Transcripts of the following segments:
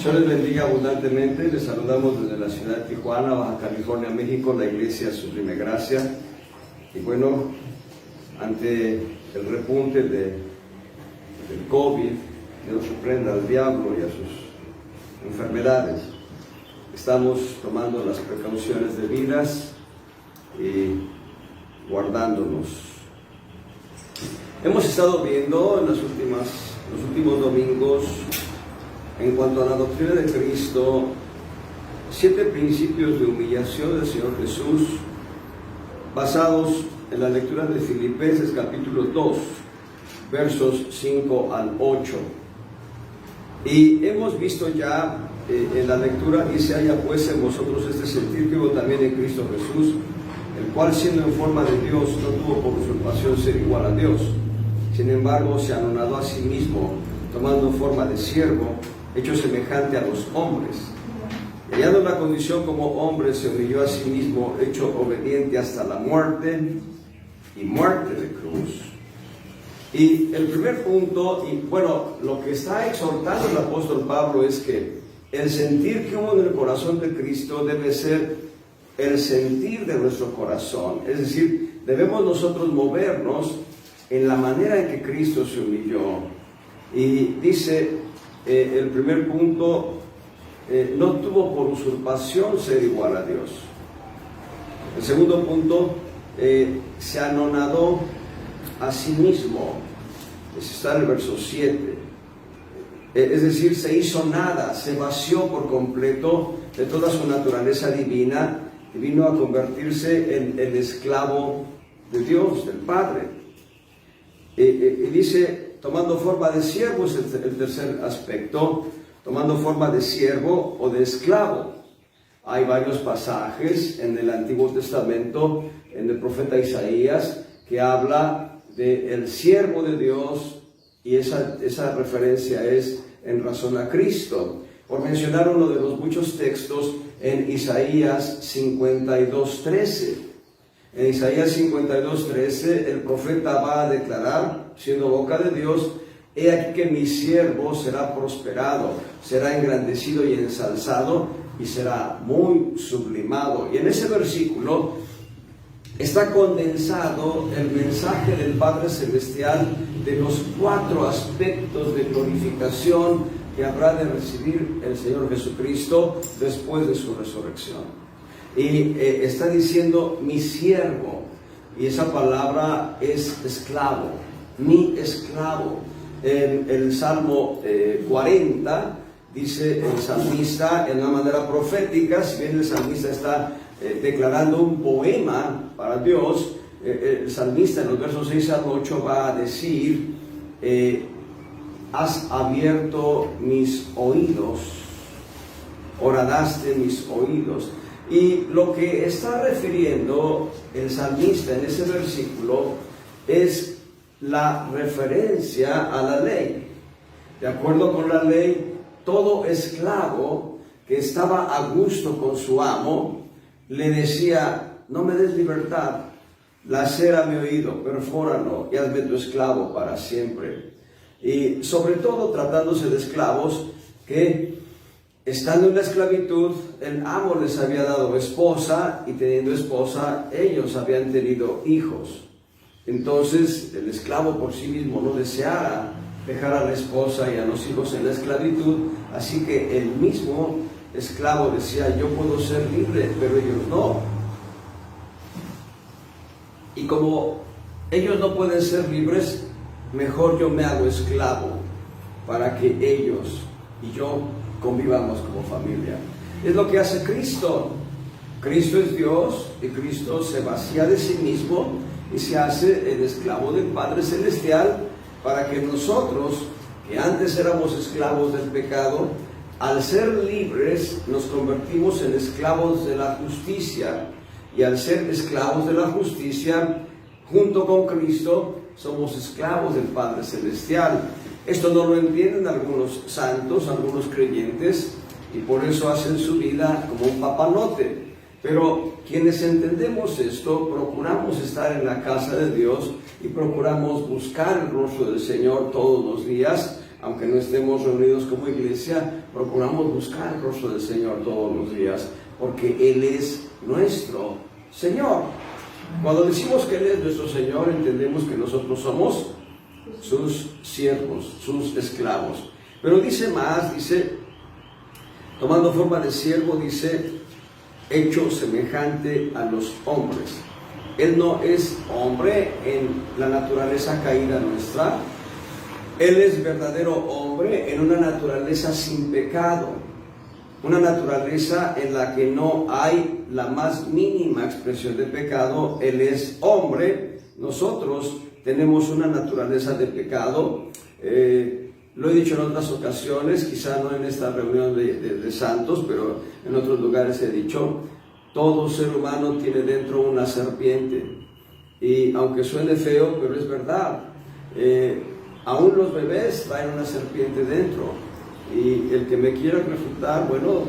Dios les bendiga abundantemente. Les saludamos desde la ciudad de Tijuana, Baja California, México, la iglesia Sublime Gracia. Y bueno, ante el repunte del COVID, Dios reprenda al diablo y a sus enfermedades. Estamos tomando las precauciones debidas y guardándonos. Hemos estado viendo en los últimos domingos, en cuanto a la doctrina de Cristo, 7 principios de humillación del Señor Jesús, basados en la lectura de Filipenses capítulo 2, versos 5 al 8. Y hemos visto ya en la lectura, dice: haya pues en vosotros este sentir que hubo también en Cristo Jesús, el cual siendo en forma de Dios no tuvo por usurpación ser igual a Dios, sin embargo se anonadó a sí mismo, tomando forma de siervo, hecho semejante a los hombres. Y hallando la condición como hombre, se humilló a sí mismo, hecho obediente hasta la muerte, y muerte de cruz. Y el primer punto, y bueno, lo que está exhortando el apóstol Pablo es que el sentir que hubo en el corazón de Cristo debe ser el sentir de nuestro corazón. Es decir, debemos nosotros movernos en la manera en que Cristo se humilló. Y dice el primer punto, no tuvo por usurpación ser igual a Dios. El segundo punto, se anonadó a sí mismo. Eso está en el verso 7. Es decir, se hizo nada, se vació por completo de toda su naturaleza divina y vino a convertirse en el esclavo de Dios, del Padre. Y dice, tomando forma de siervo, es el tercer aspecto, tomando forma de siervo o de esclavo. Hay varios pasajes en el Antiguo Testamento, en el profeta Isaías, que habla del siervo de Dios, y esa referencia es en razón a Cristo. Por mencionar uno de los muchos textos, en Isaías 52:13. En Isaías 52:13, el profeta va a declarar, siendo boca de Dios: he aquí que mi siervo será prosperado, será engrandecido y ensalzado, y será muy sublimado. Y en ese versículo está condensado el mensaje del Padre Celestial de los 4 aspectos de glorificación que habrá de recibir el Señor Jesucristo después de su resurrección. Y está diciendo mi siervo, y esa palabra es esclavo, mi esclavo. En el Salmo 40 dice el salmista en una manera profética, si bien el salmista está declarando un poema para Dios, el salmista en los versos 6 al 8 va a decir: has abierto mis oídos, horadaste mis oídos. Y lo que está refiriendo el salmista en ese versículo es la referencia a la ley. De acuerdo con la ley, todo esclavo que estaba a gusto con su amo le decía: no me des libertad, lacera mi oído, perfóralo y hazme tu esclavo para siempre. Y sobre todo tratándose de esclavos que, estando en la esclavitud, el amo les había dado esposa, y teniendo esposa, ellos habían tenido hijos. Entonces, el esclavo por sí mismo no deseara dejar a la esposa y a los hijos en la esclavitud, así que el mismo esclavo decía: yo puedo ser libre, pero ellos no. Y como ellos no pueden ser libres, mejor yo me hago esclavo para que ellos y yo convivamos como familia. Es lo que hace Cristo. Cristo es Dios, y Cristo se vacía de sí mismo y se hace el esclavo del Padre Celestial, para que nosotros, que antes éramos esclavos del pecado, al ser libres nos convertimos en esclavos de la justicia, y al ser esclavos de la justicia, junto con Cristo, somos esclavos del Padre Celestial. Esto no lo entienden algunos santos, algunos creyentes, y por eso hacen su vida como un papalote. Pero quienes entendemos esto, procuramos estar en la casa de Dios y procuramos buscar el rostro del Señor todos los días, aunque no estemos reunidos como iglesia, procuramos buscar el rostro del Señor todos los días, porque Él es nuestro Señor. Cuando decimos que Él es nuestro Señor, entendemos que nosotros somos sus siervos, sus esclavos. Pero dice más, dice, tomando forma de siervo, dice, hecho semejante a los hombres. Él no es hombre en la naturaleza caída nuestra. Él es verdadero hombre en una naturaleza sin pecado, una naturaleza en la que no hay la más mínima expresión de pecado. Él es hombre, nosotros tenemos una naturaleza de pecado. Lo he dicho en otras ocasiones, quizá no en esta reunión de santos, pero en otros lugares he dicho, todo ser humano tiene dentro una serpiente. Y aunque suene feo, pero es verdad. Aún los bebés traen una serpiente dentro. Y el que me quiera refutar, bueno,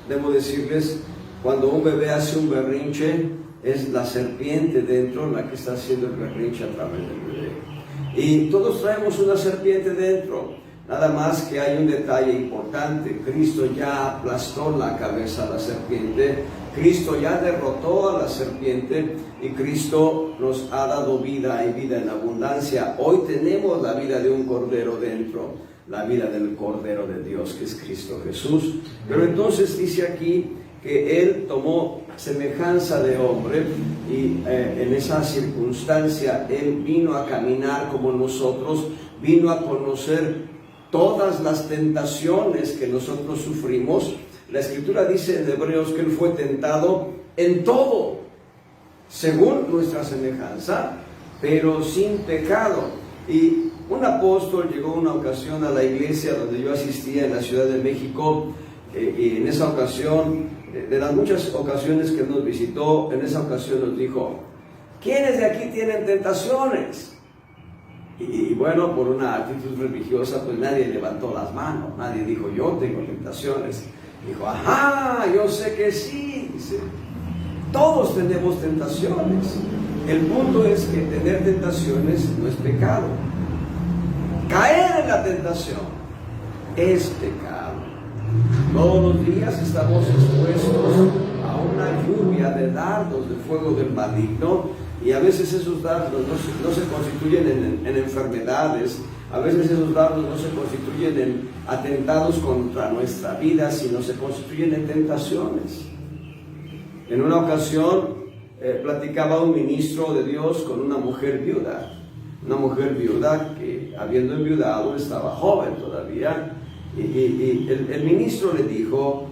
debo decirles, cuando un bebé hace un berrinche, es la serpiente dentro la que está haciendo el berrinche a través del bebé. Y todos traemos una serpiente dentro. Nada más que hay un detalle importante: Cristo ya aplastó la cabeza a la serpiente, Cristo ya derrotó a la serpiente y Cristo nos ha dado vida y vida en abundancia. Hoy tenemos la vida de un cordero dentro, la vida del Cordero de Dios, que es Cristo Jesús. Pero entonces dice aquí que Él tomó semejanza de hombre y en esa circunstancia Él vino a caminar como nosotros, vino a conocer todas las tentaciones que nosotros sufrimos. La Escritura dice en Hebreos que Él fue tentado en todo, según nuestra semejanza, pero sin pecado. Y un apóstol llegó una ocasión a la iglesia donde yo asistía en la Ciudad de México, y en esa ocasión, de las muchas ocasiones que nos visitó, en esa ocasión nos dijo: ¿quiénes de aquí tienen tentaciones? Y bueno, por una actitud religiosa, pues nadie levantó las manos, nadie dijo yo tengo tentaciones. Dijo: ajá, yo sé que sí. Dice, todos tenemos tentaciones. El punto es que tener tentaciones no es pecado. Caer en la tentación es pecado. Todos los días estamos expuestos a una lluvia de dardos de fuego del maligno, y a veces esos dardos no se constituyen en enfermedades, a veces esos dardos no se constituyen en atentados contra nuestra vida, sino se constituyen en tentaciones. En una ocasión platicaba un ministro de Dios con una mujer viuda que, habiendo enviudado, estaba joven todavía, y el ministro le dijo: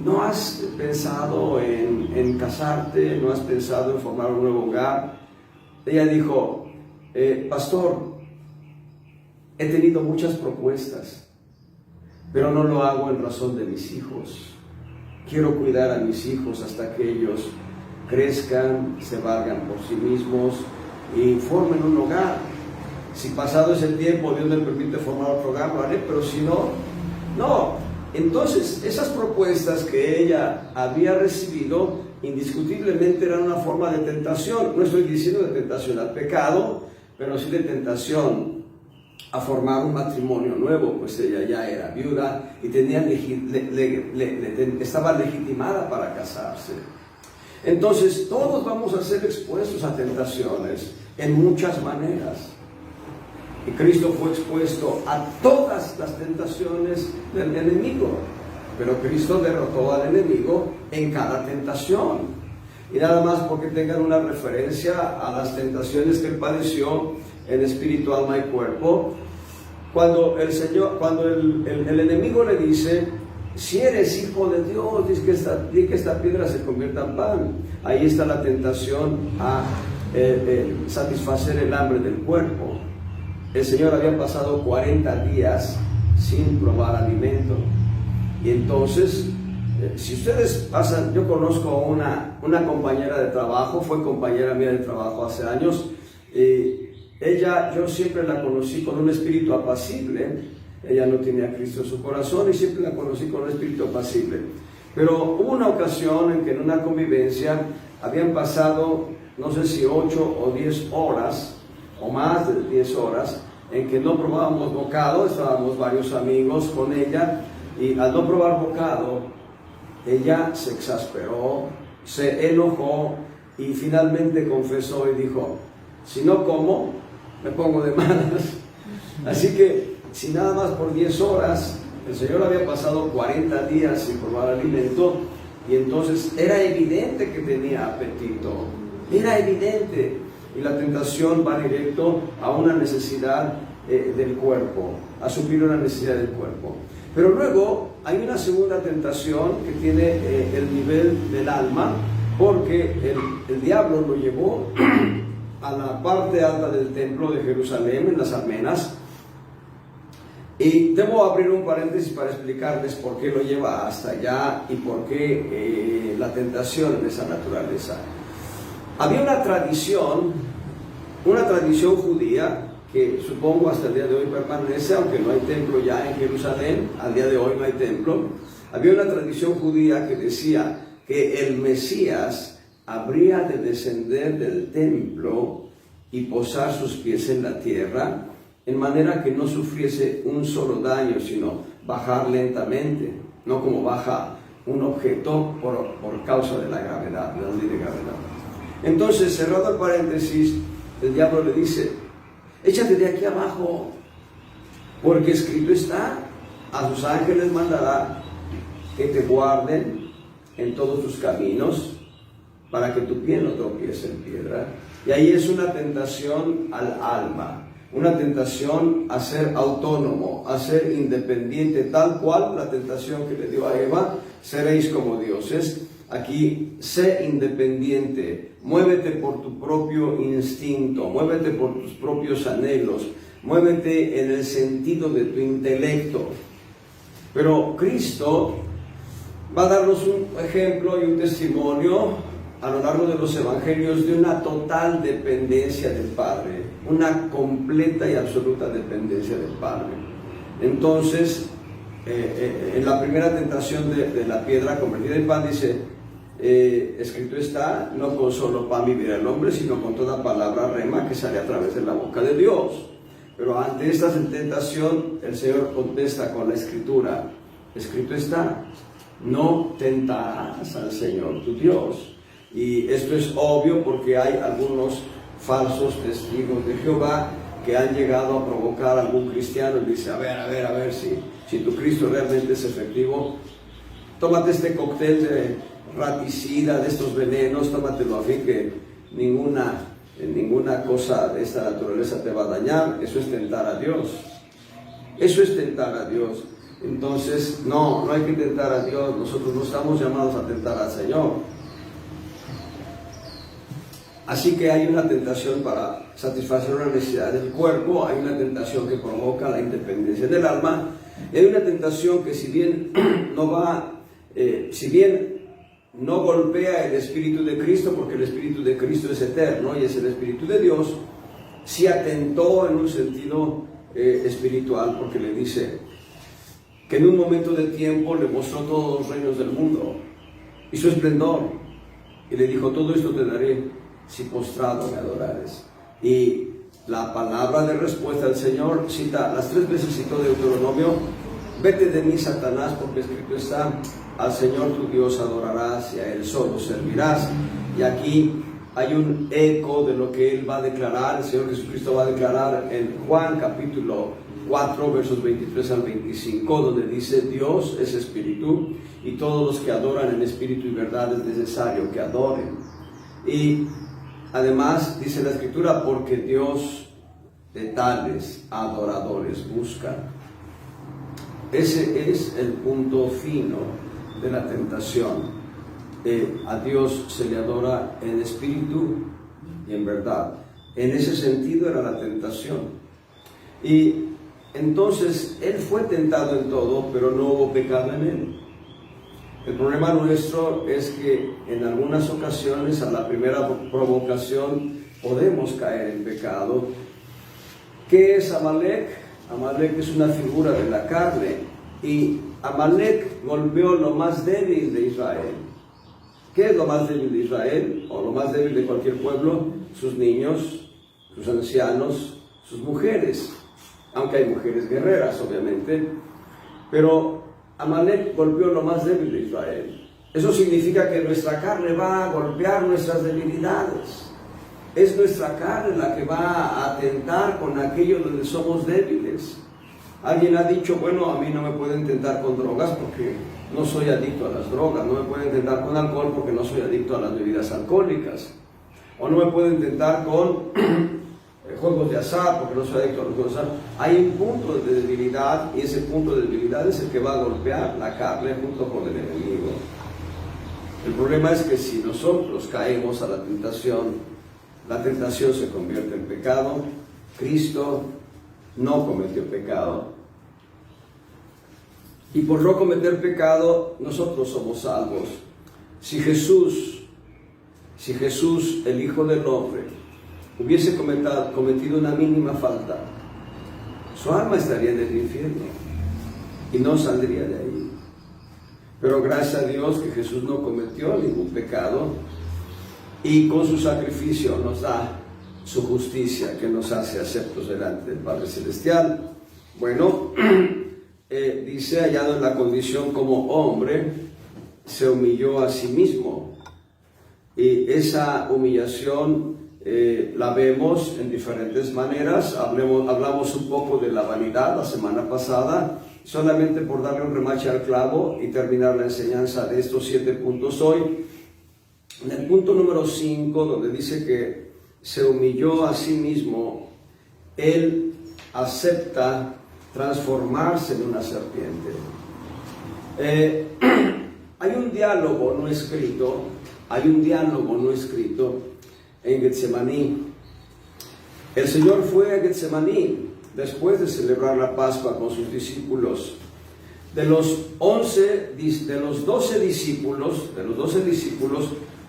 ¿no has pensado en casarte? ¿No has pensado en formar un nuevo hogar? Ella dijo: pastor, he tenido muchas propuestas, pero no lo hago en razón de mis hijos. Quiero cuidar a mis hijos hasta que ellos crezcan, se valgan por sí mismos y formen un hogar. Si pasado ese tiempo Dios me permite formar otro hogar, lo haré, pero si no, no. Entonces, esas propuestas que ella había recibido indiscutiblemente eran una forma de tentación. No estoy diciendo de tentación al pecado, pero sí de tentación a formar un matrimonio nuevo, pues ella ya era viuda y tenía estaba legitimada para casarse. Entonces, todos vamos a ser expuestos a tentaciones en muchas maneras. Y Cristo fue expuesto a todas las tentaciones del enemigo, pero Cristo derrotó al enemigo en cada tentación. Y nada más porque tengan una referencia a las tentaciones que él padeció en espíritu, alma y cuerpo, cuando el enemigo le dice: si eres hijo de Dios, di que esta piedra se convierta en pan. Ahí está la tentación a satisfacer el hambre del cuerpo. El Señor había pasado 40 días sin probar alimento. Y entonces, si ustedes pasan, yo conozco a una compañera de trabajo, fue compañera mía de trabajo hace años. Yo siempre la conocí con un espíritu apacible. Ella no tenía a Cristo en su corazón y siempre la conocí con un espíritu apacible. Pero hubo una ocasión en que en una convivencia habían pasado, no sé si 8 o 10 horas, o más de 10 horas, en que no probábamos bocado, estábamos varios amigos con ella, y al no probar bocado, ella se exasperó, se enojó y finalmente confesó y dijo: si no como, me pongo de malas. Así que si nada más por 10 horas, el Señor había pasado 40 días sin probar alimento, y entonces era evidente que tenía apetito, era evidente, y la tentación va directo a una necesidad del cuerpo, a suplir una necesidad del cuerpo. Pero luego hay una segunda tentación que tiene el nivel del alma, porque el diablo lo llevó a la parte alta del templo de Jerusalén, en las almenas. Y debo abrir un paréntesis para explicarles por qué lo lleva hasta allá y por qué la tentación de esa naturaleza. Había una tradición judía que supongo hasta el día de hoy permanece, aunque no hay templo ya en Jerusalén, al día de hoy no hay templo. Había una tradición judía que decía que el Mesías habría de descender del templo y posar sus pies en la tierra, en manera que no sufriese un solo daño, sino bajar lentamente, no como baja un objeto por causa de la gravedad, de la ley de gravedad. Entonces, cerrado el paréntesis, el diablo le dice: échate de aquí abajo, porque escrito está, a sus ángeles mandará que te guarden en todos tus caminos, para que tu pie no tropiece en piedra. Y ahí es una tentación al alma, una tentación a ser autónomo, a ser independiente, tal cual la tentación que le dio a Eva: seréis como dioses. Aquí, sé independiente, muévete por tu propio instinto, muévete por tus propios anhelos, muévete en el sentido de tu intelecto. Pero Cristo va a darnos un ejemplo y un testimonio a lo largo de los evangelios de una total dependencia del Padre, una completa y absoluta dependencia del Padre. Entonces, en la primera tentación de la piedra convertida en pan, dice: escrito está, no con solo pan vivirá el hombre, sino con toda palabra rema que sale a través de la boca de Dios. Pero ante esta tentación, el Señor contesta con la Escritura: escrito está, no tentarás al Señor tu Dios. Y esto es obvio porque hay algunos falsos testigos de Jehová que han llegado a provocar a algún cristiano y dice: a ver, si tu Cristo realmente es efectivo, tómate este cóctel de raticida, de estos venenos, tómatelo a fin que ninguna cosa de esta naturaleza te va a dañar. Eso es tentar a Dios. Eso es tentar a Dios. Entonces, no hay que tentar a Dios. Nosotros no estamos llamados a tentar al Señor. Así que hay una tentación para satisfacer una necesidad del cuerpo, hay una tentación que provoca la independencia del alma, y hay una tentación que si bien no golpea el Espíritu de Cristo, porque el Espíritu de Cristo es eterno y es el Espíritu de Dios, sí atentó en un sentido espiritual, porque le dice que en un momento de tiempo le mostró todos los reinos del mundo y su esplendor, y le dijo: todo esto te daré si postrado me adorares. Y la palabra de respuesta del Señor cita, las 3 veces citó Deuteronomio: vete de mí, Satanás, porque escrito está, al Señor tu Dios adorarás y a Él solo servirás. Y aquí hay un eco de lo que Él va a declarar, el Señor Jesucristo va a declarar en Juan capítulo 4, versos 23 al 25, donde dice: Dios es espíritu, y todos los que adoran en espíritu y verdad es necesario que adoren. Y además dice la Escritura: porque Dios de tales adoradores busca. Ese es el punto fino de la tentación. A Dios se le adora en espíritu y en verdad. En ese sentido era la tentación. Y entonces Él fue tentado en todo, pero no hubo pecado en Él. El problema nuestro es que en algunas ocasiones, a la primera provocación, podemos caer en pecado. ¿Qué es Amalek? Amalek es una figura de la carne, y Amalek golpeó lo más débil de Israel. ¿Qué es lo más débil de Israel? O lo más débil de cualquier pueblo: sus niños, sus ancianos, sus mujeres. aunque hay mujeres guerreras, obviamente, pero Amalek golpeó lo más débil de Israel. Eso significa que nuestra carne va a golpear nuestras debilidades. Es nuestra carne la que va a atentar con aquello donde somos débiles. Alguien ha dicho, bueno, a mí no me pueden tentar con drogas porque no soy adicto a las drogas, no me pueden tentar con alcohol porque no soy adicto a las bebidas alcohólicas, o no me pueden tentar con juegos de azar porque no soy adicto a los juegos de azar. Hay un punto de debilidad y ese punto de debilidad es el que va a golpear la carne junto con el enemigo. El problema es que si nosotros caemos a la tentación se convierte en pecado. Cristo no cometió pecado. Y por no cometer pecado, nosotros somos salvos. Si Jesús, el Hijo del Hombre, hubiese cometido una mínima falta, su alma estaría en el infierno y no saldría de ahí. Pero gracias a Dios que Jesús no cometió ningún pecado y con su sacrificio nos da su justicia que nos hace aceptos delante del Padre Celestial. Bueno, dice, hallado en la condición como hombre, se humilló a sí mismo. Y esa humillación la vemos en diferentes maneras. Hablamos un poco de la vanidad la semana pasada, solamente por darle un remache al clavo y terminar la enseñanza de estos 7 puntos hoy. En el punto número 5, donde dice que se humilló a sí mismo, él acepta transformarse en una serpiente. Hay un diálogo no escrito en Getsemaní. El Señor fue a Getsemaní después de celebrar la Pascua con sus discípulos. De los 12 discípulos,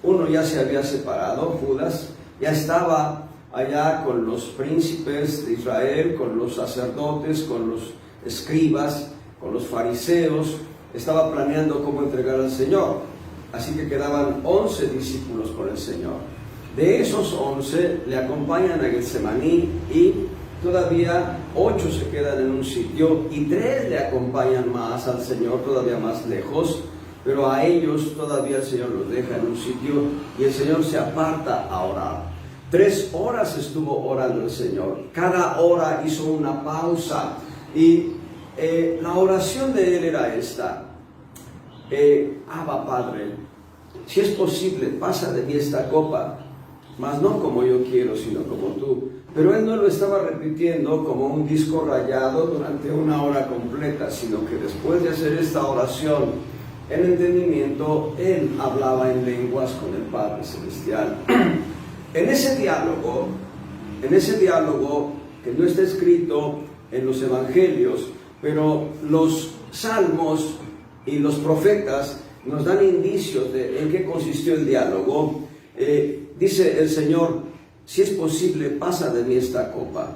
uno ya se había separado, Judas, ya estaba allá con los príncipes de Israel, con los sacerdotes, con los escribas, con los fariseos, estaba planeando cómo entregar al Señor. Así que quedaban 11 discípulos con el Señor. De esos 11 le acompañan a Getsemaní y todavía 8 se quedan en un sitio y 3 le acompañan más al Señor, todavía más lejos, pero a ellos todavía el Señor los deja en un sitio y el Señor se aparta a orar. 3 horas estuvo orando el Señor, cada hora hizo una pausa y la oración de él era esta: Abba Padre, si es posible, pasa de mí esta copa, mas no como yo quiero, sino como tú. Pero él no lo estaba repitiendo como un disco rayado durante una hora completa, sino que después de hacer esta oración en entendimiento, él hablaba en lenguas con el Padre Celestial. En ese diálogo que no está escrito en los evangelios, pero los salmos y los profetas nos dan indicios de en qué consistió el diálogo. Dice el Señor: si es posible, pasa de mí esta copa.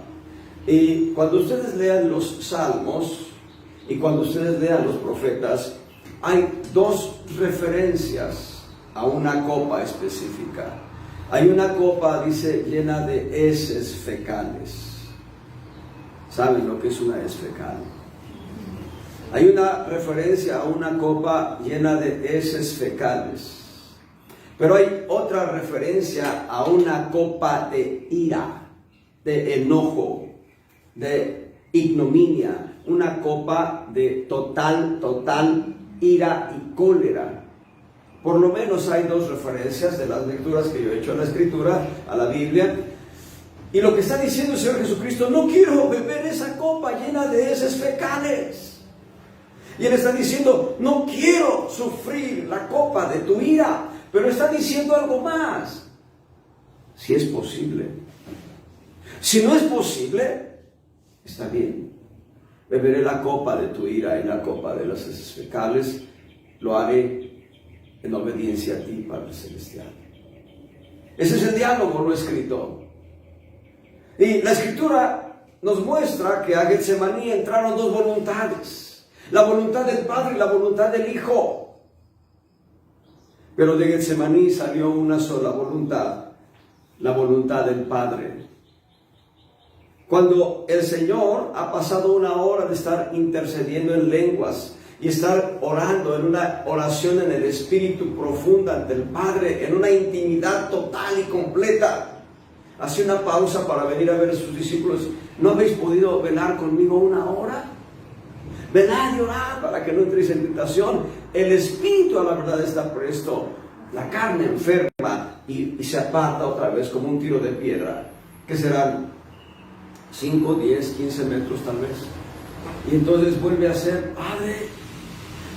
Y cuando ustedes lean los salmos y cuando ustedes lean los profetas, hay 2 referencias a una copa específica. Hay una copa, dice, llena de heces fecales. ¿Saben lo que es una hez fecal? Hay una referencia a una copa llena de heces fecales. Pero hay otra referencia a una copa de ira, de enojo, de ignominia, una copa de total ira y cólera. Por lo menos hay 2 referencias de las lecturas que yo he hecho a la Escritura, a la Biblia. Y lo que está diciendo el Señor Jesucristo: no quiero beber esa copa llena de heces fecales. Y Él está diciendo: no quiero sufrir la copa de tu ira. Pero está diciendo algo más: si es posible. Si no es posible, está bien. Beberé la copa de tu ira y la copa de las heces fecales. Lo haré en obediencia a ti, Padre Celestial. Ese es el diálogo no escrito. Y la Escritura nos muestra que a Getsemaní entraron 2 voluntades: la voluntad del Padre y la voluntad del Hijo. Pero de Getsemaní salió una sola voluntad, la voluntad del Padre. Cuando el Señor ha pasado una hora de estar intercediendo en lenguas y estar orando en una oración en el Espíritu profunda ante el Padre, en una intimidad total y completa, hace una pausa para venir a ver a sus discípulos. ¿No habéis podido velar conmigo una hora? Velad y orad para que no entréis en tentación. El espíritu a la verdad está presto, la carne enferma y se aparta otra vez como un tiro de piedra, que serán 5, 10, 15 metros tal vez. Y entonces vuelve a ser: Padre,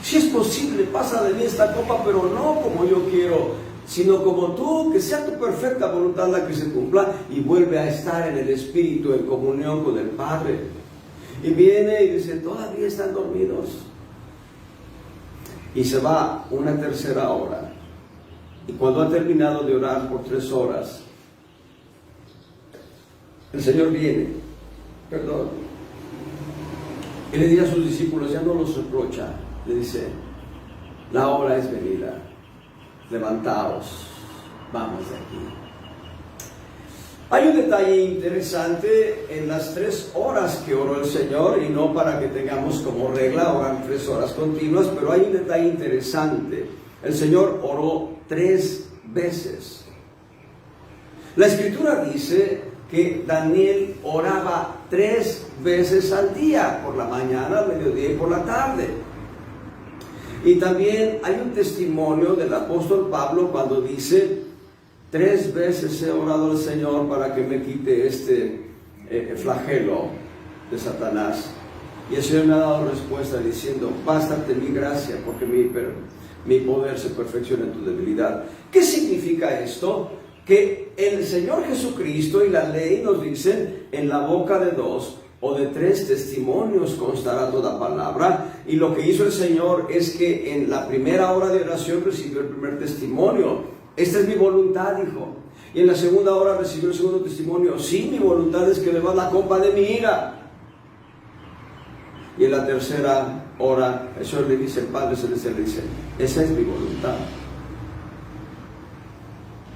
si es posible, pasa de mí esta copa, pero no como yo quiero, sino como tú, que sea tu perfecta voluntad la que se cumpla. Y vuelve a estar en el Espíritu, en comunión con el Padre. Y viene y dice: todavía están dormidos. Y se va una tercera hora. Y cuando ha terminado de orar por 3 horas, el Señor viene, y le dice a sus discípulos, ya no los reprocha, le dice: la hora es venida, levantaos, vamos de aquí. Hay un detalle interesante en las 3 horas que oró el Señor, y no para que tengamos como regla orar 3 horas continuas, pero hay un detalle interesante. El Señor oró 3 veces. La Escritura dice que Daniel oraba 3 veces al día, por la mañana, al mediodía y por la tarde. Y también hay un testimonio del apóstol Pablo cuando dice: 3 veces he orado al Señor para que me quite este flagelo de Satanás. Y el Señor me ha dado respuesta diciendo: bástate mi gracia, porque mi poder se perfecciona en tu debilidad. ¿Qué significa esto? Que el Señor Jesucristo y la ley nos dicen: en la boca de 2 o de 3 testimonios constará toda palabra. Y lo que hizo el Señor es que en la primera hora de oración recibió el primer testimonio: esta es mi voluntad, dijo. Y en la segunda hora recibió el segundo testimonio: sí, mi voluntad es que bebas la copa de mi ira. Y en la tercera hora el Señor le dice, el Padre Celestial le dice: esa es mi voluntad.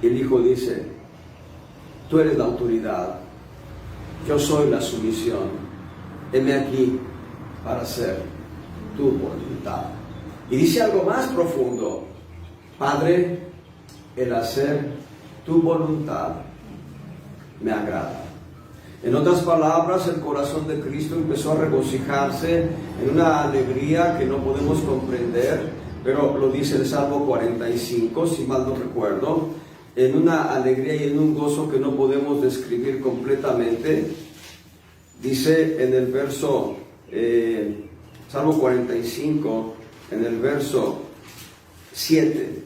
Y el Hijo dice: tú eres la autoridad, yo soy la sumisión, heme aquí para hacer tu voluntad. Y dice algo más profundo: Padre, el hacer tu voluntad me agrada. En otras palabras, el corazón de Cristo empezó a regocijarse en una alegría que no podemos comprender, pero lo dice el Salmo 45, si mal no recuerdo, en una alegría y en un gozo que no podemos describir completamente. Dice en el verso, Salmo 45, en el verso 7,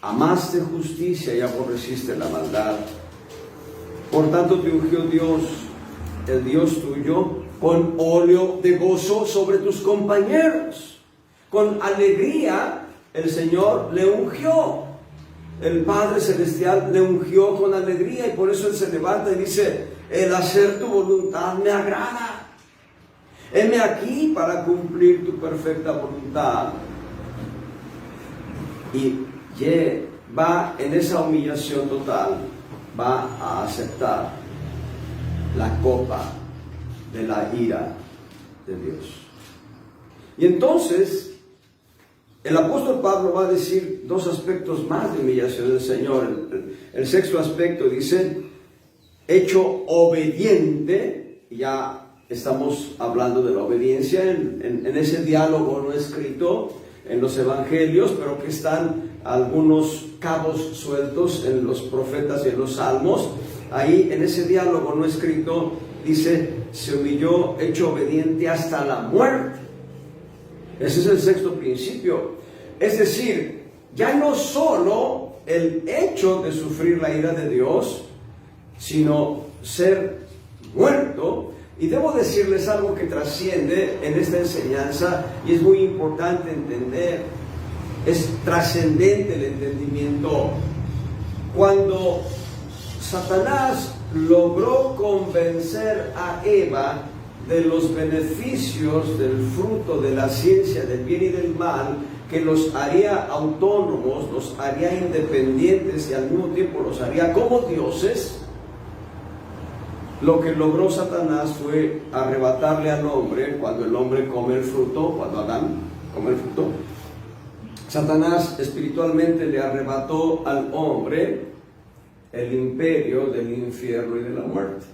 amaste justicia y aborreciste la maldad. Por tanto te ungió Dios, el Dios tuyo, con óleo de gozo sobre tus compañeros. Con alegría el Señor le ungió. El Padre Celestial le ungió con alegría, y por eso Él se levanta y dice: el hacer tu voluntad me agrada. Heme aquí para cumplir tu perfecta voluntad. Y va en esa humillación total, va a aceptar la copa de la ira de Dios. Y entonces el apóstol Pablo va a decir 2 aspectos más de humillación del Señor. El sexto aspecto dice: hecho obediente. Ya estamos hablando de la obediencia en ese diálogo no escrito en los evangelios, pero que están algunos cabos sueltos en los profetas y en los salmos. Ahí en ese diálogo no escrito dice: se humilló, hecho obediente hasta la muerte. Ese es el sexto principio. Es decir, ya no solo el hecho de sufrir la ira de Dios, sino ser muerto. Y debo decirles algo que trasciende en esta enseñanza, y es muy importante entender. Es trascendente el entendimiento. Cuando Satanás logró convencer a Eva de los beneficios del fruto de la ciencia del bien y del mal, que los haría autónomos, los haría independientes y al mismo tiempo los haría como dioses, Lo que logró Satanás fue arrebatarle al hombre cuando el hombre come el fruto, cuando Adán come el fruto. Satanás espiritualmente le arrebató al hombre el imperio del infierno y de la muerte.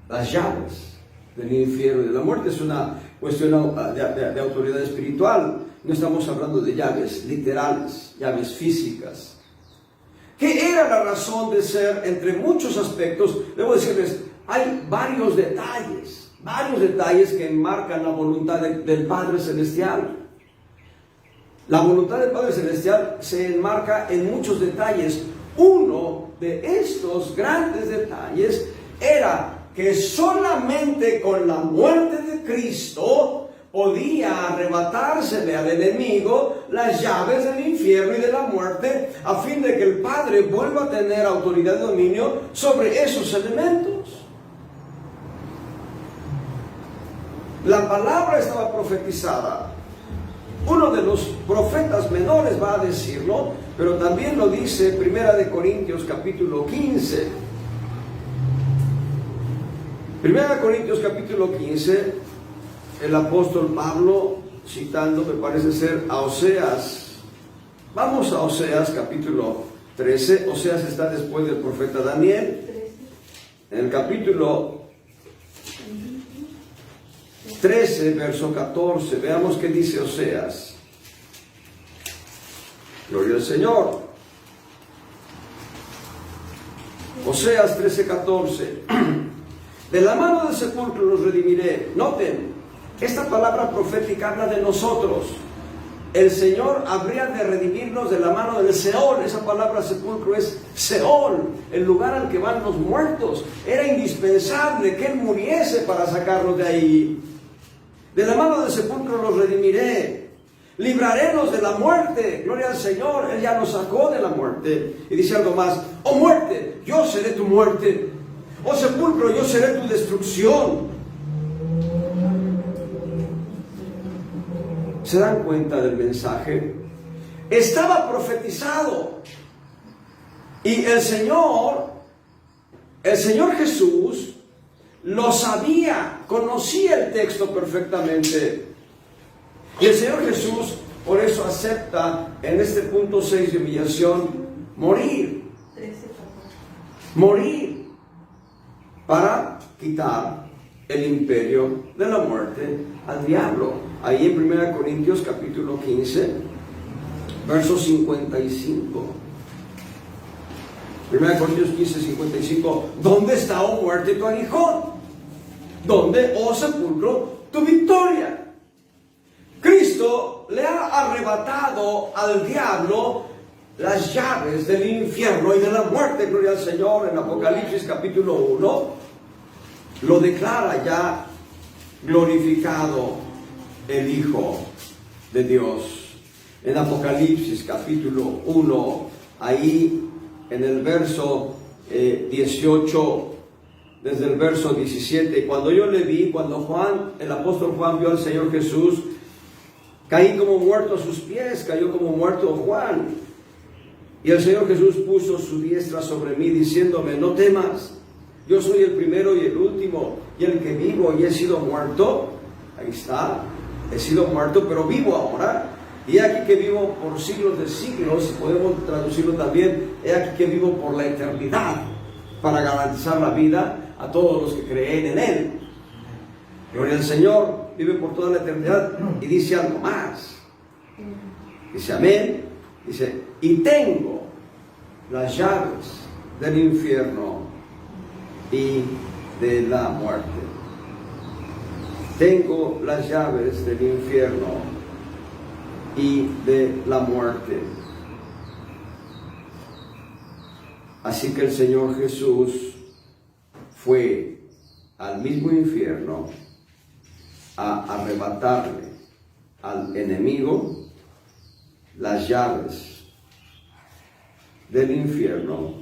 Las llaves del infierno y de la muerte es una cuestión de autoridad espiritual. No estamos hablando de llaves literales, llaves físicas. ¿Qué era la razón de ser? Entre muchos aspectos, debo decirles, hay varios detalles que enmarcan la voluntad del Padre Celestial. La voluntad del Padre Celestial se enmarca en muchos detalles. Uno de estos grandes detalles era que solamente con la muerte de Cristo podía arrebatársele al enemigo las llaves del infierno y de la muerte, a fin de que el Padre vuelva a tener autoridad y dominio sobre esos elementos. La palabra estaba profetizada. Uno de los profetas menores va a decirlo, pero también lo dice 1 Corintios capítulo 15. 1 Corintios capítulo 15, el apóstol Pablo, citando, me parece ser, a Oseas. Vamos a Oseas capítulo 13. Oseas está después del profeta Daniel. En el capítulo 13, verso 14, veamos qué dice Oseas. Gloria al Señor. Oseas 13, 14. De la mano del sepulcro los redimiré. Noten, esta palabra profética habla de nosotros. El Señor habría de redimirnos de la mano del Seol. Esa palabra sepulcro es Seol, el lugar al que van los muertos. Era indispensable que Él muriese para sacarlos de ahí. De la mano del sepulcro los redimiré. Librarélos de la muerte. Gloria al Señor, Él ya nos sacó de la muerte. Y dice algo más: oh muerte, yo seré tu muerte. Oh sepulcro, yo seré tu destrucción. ¿Se dan cuenta del mensaje? Estaba profetizado. Y el Señor Jesús lo sabía, conocía el texto perfectamente. Y el Señor Jesús, por eso acepta en este punto 6 de humillación, morir. Morir para quitar el imperio de la muerte al diablo. Ahí en 1 Corintios capítulo 15, verso 55. 1 Corintios 15, 55. ¿Dónde está, oh muerte, tu aguijón? ¿Dónde, oh sepulcro, tu victoria? Cristo le ha arrebatado al diablo las llaves del infierno y de la muerte. Gloria al Señor. En Apocalipsis capítulo 1 lo declara ya glorificado el Hijo de Dios. En Apocalipsis capítulo 1, ahí en el verso 18, desde el verso 17, cuando yo le vi, cuando el apóstol Juan vio al Señor Jesús, caí como muerto a sus pies, cayó como muerto Juan. Y el Señor Jesús puso su diestra sobre mí, diciéndome: no temas, yo soy el primero y el último, y el que vivo y he sido muerto. Ahí está, he sido muerto, pero vivo ahora. Y he aquí que vivo por siglos de siglos, podemos traducirlo también, he aquí que vivo por la eternidad, para garantizar la vida a todos los que creen en Él. Gloria al Señor, vive por toda la eternidad. Y dice algo más. Dice amén. Dice: y tengo las llaves del infierno y de la muerte. Tengo las llaves del infierno y de la muerte. Así que el Señor Jesús fue al mismo infierno a arrebatarle al enemigo las llaves del infierno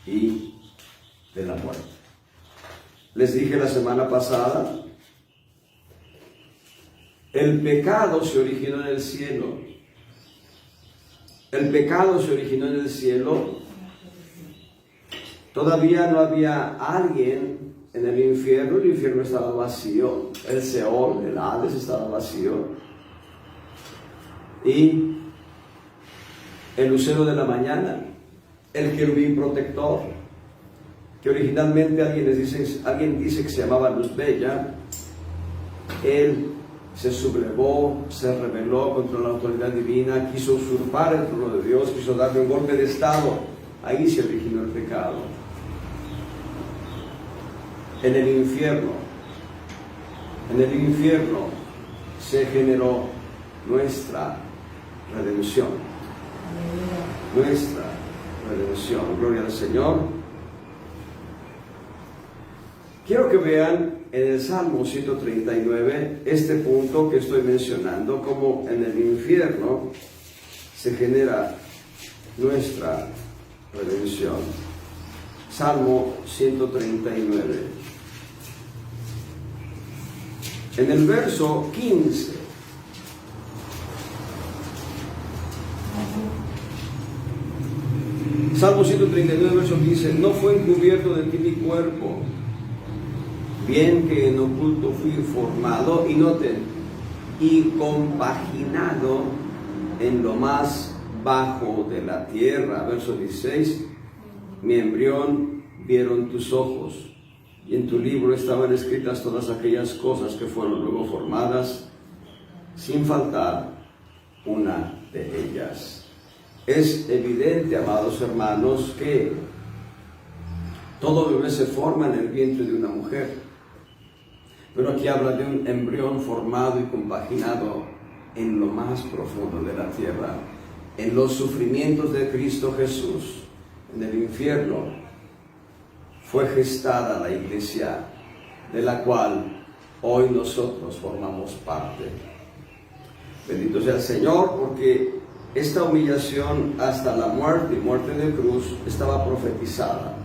y de la muerte. Les dije la semana pasada, el pecado se originó en el cielo. El pecado se originó en el cielo. Todavía no había alguien en el infierno estaba vacío, el Seol, el Hades estaba vacío, y el lucero de la mañana, el querubín protector, que originalmente alguien dice que se llamaba Luz Bella, él se sublevó, se rebeló contra la autoridad divina, quiso usurpar el trono de Dios, quiso darle un golpe de estado. Ahí se originó el pecado. En el infierno se generó nuestra redención. Nuestra redención. Gloria al Señor. Quiero que vean en el Salmo 139 este punto que estoy mencionando, como en el infierno se genera nuestra redención. Salmo 139. En el verso 15. Salmo 139, verso 15. No fue encubierto de ti mi cuerpo, bien que en oculto fui formado, y noten, y compaginado en lo más bajo de la tierra. Verso 16. Mi embrión vieron tus ojos, y en tu libro estaban escritas todas aquellas cosas que fueron luego formadas, sin faltar una de ellas. Es evidente, amados hermanos, que todo bebé se forma en el vientre de una mujer, pero aquí habla de un embrión formado y compaginado en lo más profundo de la tierra, en los sufrimientos de Cristo Jesús. En el infierno fue gestada la iglesia, de la cual hoy nosotros formamos parte. Bendito sea el Señor, porque esta humillación hasta la muerte y muerte de cruz estaba profetizada.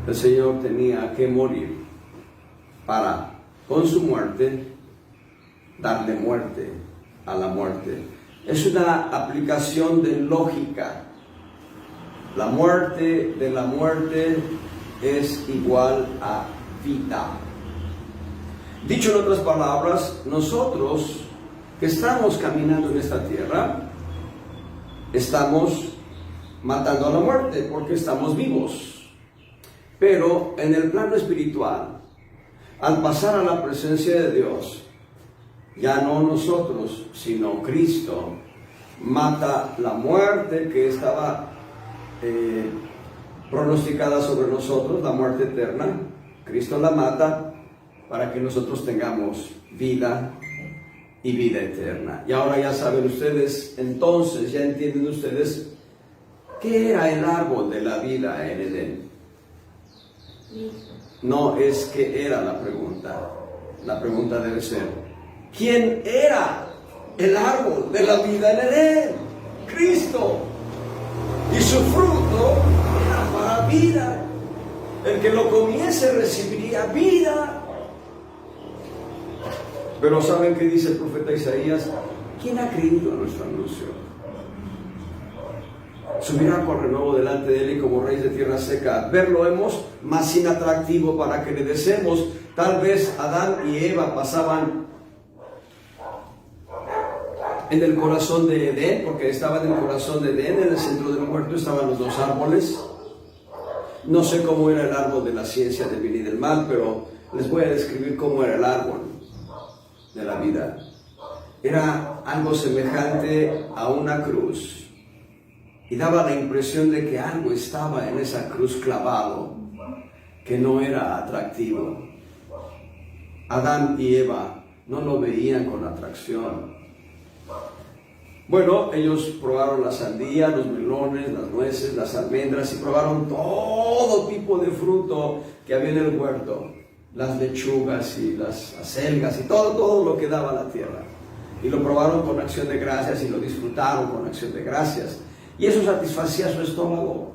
El Señor tenía que morir para, con su muerte, darle muerte a la muerte. Es una aplicación de lógica. La muerte de la muerte es igual a vida. Dicho en otras palabras, nosotros que estamos caminando en esta tierra, estamos matando a la muerte porque estamos vivos. Pero en el plano espiritual, al pasar a la presencia de Dios, ya no nosotros, sino Cristo, mata la muerte que estaba pronosticada sobre nosotros, la muerte eterna. Cristo la mata para que nosotros tengamos vida y vida eterna. Y ahora ya saben ustedes, entonces ya entienden ustedes qué era el árbol de la vida en Edén. No es qué era la pregunta debe ser ¿quién era el árbol de la vida en Edén? Cristo. Y su fruto era para vida. El que lo comiese recibiría vida. Pero ¿saben qué dice el profeta Isaías? ¿Quién ha creído a nuestro anuncio? Subirá por renuevo delante de él y como raíz de tierra seca. Verlo hemos más inatractivo para que le deseemos. Tal vez Adán y Eva pasaban en el corazón de Edén, porque estaba en el corazón de Edén, en el centro del huerto estaban los dos árboles. No sé cómo era el árbol de la ciencia del bien y del mal, pero les voy a describir cómo era el árbol de la vida. Era algo semejante a una cruz, y daba la impresión de que algo estaba en esa cruz clavado, que no era atractivo. Adán y Eva no lo veían con atracción. Bueno, ellos probaron la sandía, los melones, las nueces, las almendras, y probaron todo tipo de fruto que había en el huerto. Las lechugas y las acelgas y todo lo que daba la tierra. Y lo probaron con acción de gracias y lo disfrutaron con acción de gracias. Y eso satisfacía su estómago.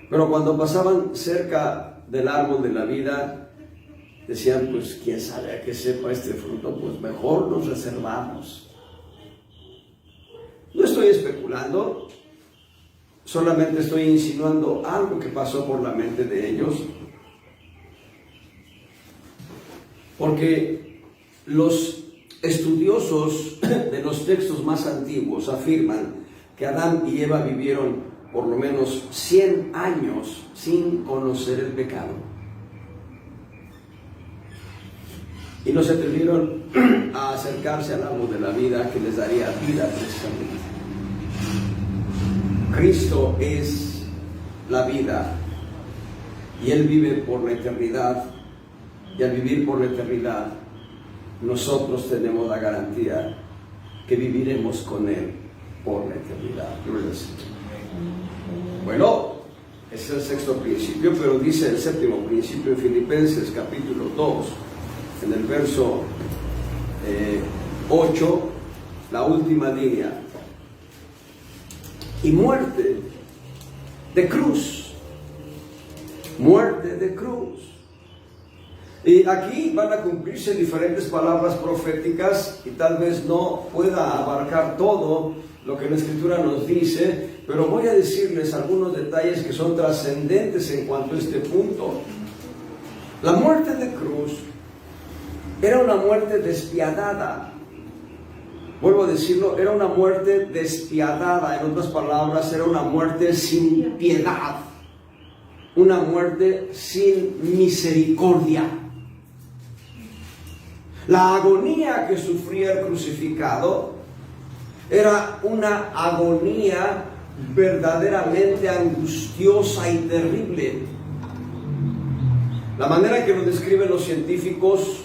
Pero cuando pasaban cerca del árbol de la vida, decían, pues quién sabe a qué sepa este fruto, pues mejor nos reservamos. No estoy especulando, Solamente estoy insinuando algo que pasó por la mente de ellos. Porque los estudiosos de los textos más antiguos afirman que Adán y Eva vivieron por lo menos 100 años sin conocer el pecado. Y no se atrevieron a acercarse al árbol de la vida que les daría vida precisamente. Cristo es la vida y Él vive por la eternidad, y al vivir por la eternidad nosotros tenemos la garantía que viviremos con Él por la eternidad. Bueno, ese es el sexto principio, pero dice el séptimo principio en Filipenses capítulo 2, en el verso 8, la última línea. Y muerte de cruz. Muerte de cruz. Y aquí van a cumplirse diferentes palabras proféticas y tal vez no pueda abarcar todo lo que la Escritura nos dice, pero voy a decirles algunos detalles que son trascendentes en cuanto a este punto. La muerte de cruz era una muerte despiadada. Vuelvo a decirlo, era una muerte despiadada. En otras palabras, era una muerte sin piedad. Una muerte sin misericordia. La agonía que sufría el crucificado era una agonía verdaderamente angustiosa y terrible. La manera en que lo describen los científicos,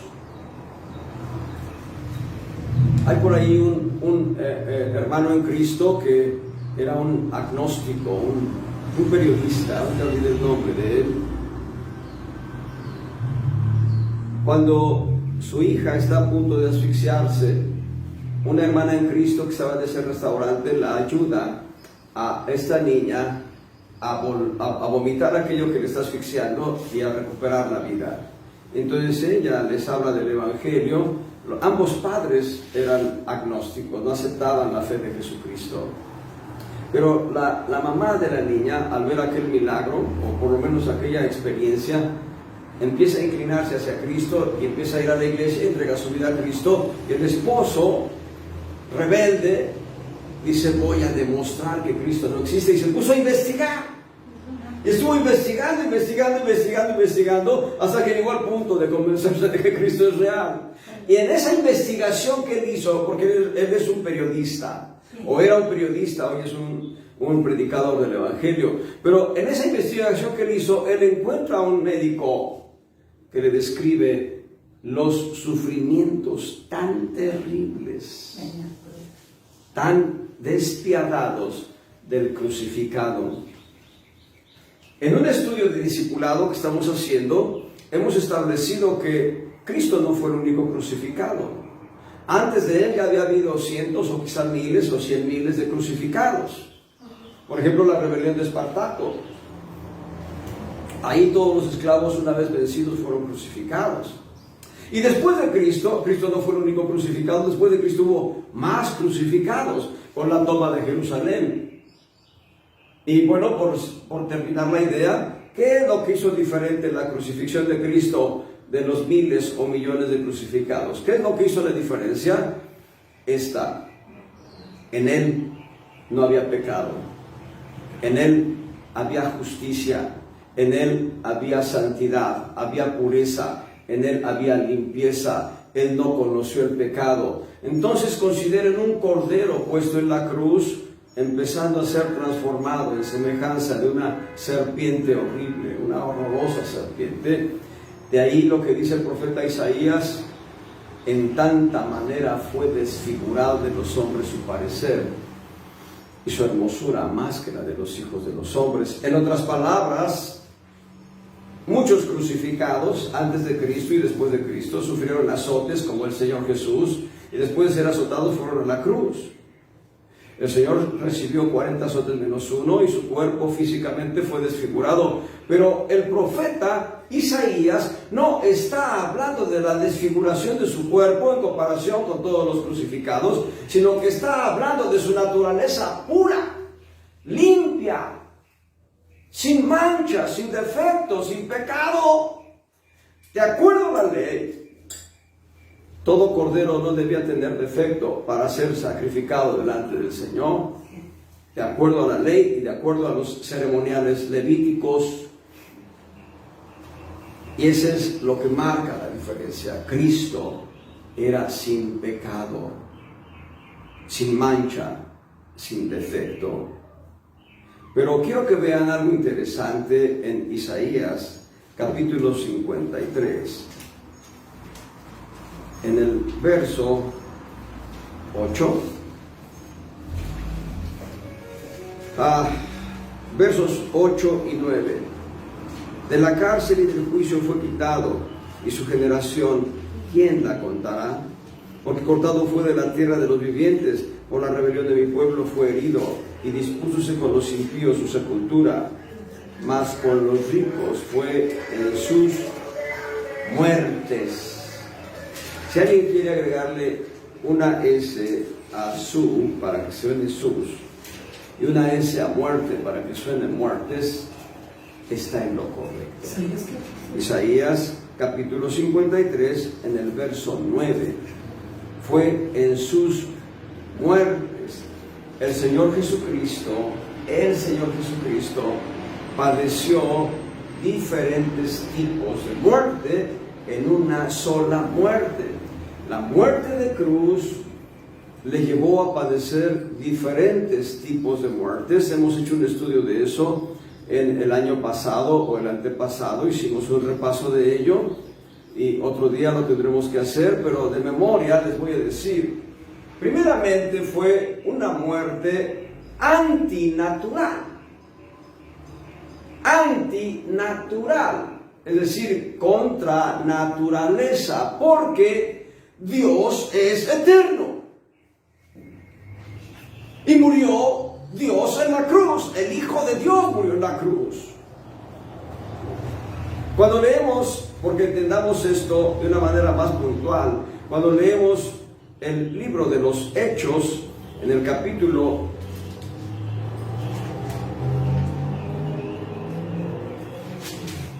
hay por ahí un hermano en Cristo que era un agnóstico, un periodista, no te olvides el nombre de él. Cuando su hija está a punto de asfixiarse, una hermana en Cristo que estaba en ese restaurante la ayuda a esta niña a vomitar aquello que le está asfixiando y a recuperar la vida. Entonces ella les habla del Evangelio. Ambos padres eran agnósticos, no aceptaban la fe de Jesucristo. Pero la mamá de la niña, al ver aquel milagro, o por lo menos aquella experiencia, empieza a inclinarse hacia Cristo y empieza a ir a la iglesia y entrega su vida a Cristo. Y el esposo, rebelde, dice: voy a demostrar que Cristo no existe, y se puso a investigar. Y estuvo investigando, hasta que llegó al punto de convencerse de que Cristo es real. Y en esa investigación que él hizo, porque él es un periodista, o era un periodista, hoy es un predicador del Evangelio, pero en esa investigación que él hizo, él encuentra a un médico que le describe los sufrimientos tan terribles, tan despiadados del crucificado. En un estudio de discipulado que estamos haciendo, hemos establecido que Cristo no fue el único crucificado. Antes de él ya había habido cientos o quizás miles o 100 miles de crucificados. Por ejemplo, la rebelión de Espartaco. Ahí todos los esclavos, una vez vencidos, fueron crucificados. Y después de Cristo, Cristo no fue el único crucificado. Después de Cristo hubo más crucificados por la toma de Jerusalén. Y bueno, por terminar la idea, ¿qué es lo que hizo diferente la crucifixión de Cristo de los miles o millones de crucificados? ¿Qué es lo que hizo la diferencia? En Él no había pecado, en Él había justicia, en Él había santidad, había pureza, en Él había limpieza, Él no conoció el pecado. Entonces consideren un cordero puesto en la cruz, empezando a ser transformado en semejanza de una serpiente horrible, una horrorosa serpiente. De ahí lo que dice el profeta Isaías: en tanta manera fue desfigurado de los hombres su parecer, y su hermosura más que la de los hijos de los hombres. En otras palabras, muchos crucificados antes de Cristo y después de Cristo sufrieron azotes como el Señor Jesús, y después de ser azotados fueron a la cruz. El Señor recibió 40 azotes menos uno y su cuerpo físicamente fue desfigurado. Pero el profeta Isaías no está hablando de la desfiguración de su cuerpo en comparación con todos los crucificados, sino que está hablando de su naturaleza pura. limpia, sin mancha, sin defecto, sin pecado. De acuerdo a la ley, todo cordero no debía tener defecto para ser sacrificado delante del Señor, de acuerdo a la ley y de acuerdo a los ceremoniales levíticos. Y eso es lo que marca la diferencia. Cristo era sin pecado, sin mancha, sin defecto. Pero quiero que vean algo interesante en Isaías, capítulo 53. En el verso 8. Versos 8 y 9. De la cárcel y del juicio fue quitado, y su generación, ¿quién la contará? Porque cortado fue de la tierra de los vivientes, por la rebelión de mi pueblo fue herido, y dispúsose con los impíos su sepultura, mas con los ricos fue en sus muertes. Si alguien quiere agregarle una S a su, para que suene sus, y una S a muerte, para que suene muertes, está en lo correcto. Isaías capítulo 53, en el verso 9. Fue en sus muertes. El Señor Jesucristo padeció diferentes tipos de muerte en una sola muerte. La muerte de cruz le llevó a padecer diferentes tipos de muertes. Hemos hecho un estudio de eso en el año pasado o el antepasado, hicimos un repaso de ello y otro día lo tendremos que hacer, pero de memoria les voy a decir. Primeramente fue una muerte antinatural, es decir, contra naturaleza, porque Dios es eterno y murió Dios en la cruz, el Hijo de Dios murió en la cruz. Cuando leemos, porque entendamos esto de una manera más puntual, cuando leemos el libro de los Hechos, en el capítulo